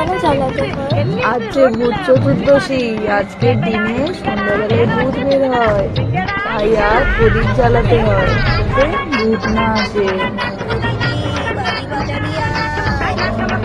কেন জ্বালাতে হয়? আজ যে ভূত চতুর্দশী, আজকের দিনে সন্ধ্যাবেলায় ভূত বের হয়, তাই আর প্রদীপ জ্বালাতে হয় যাতে ভূত না আসে। দিদি বাজি বাজাবি আয়।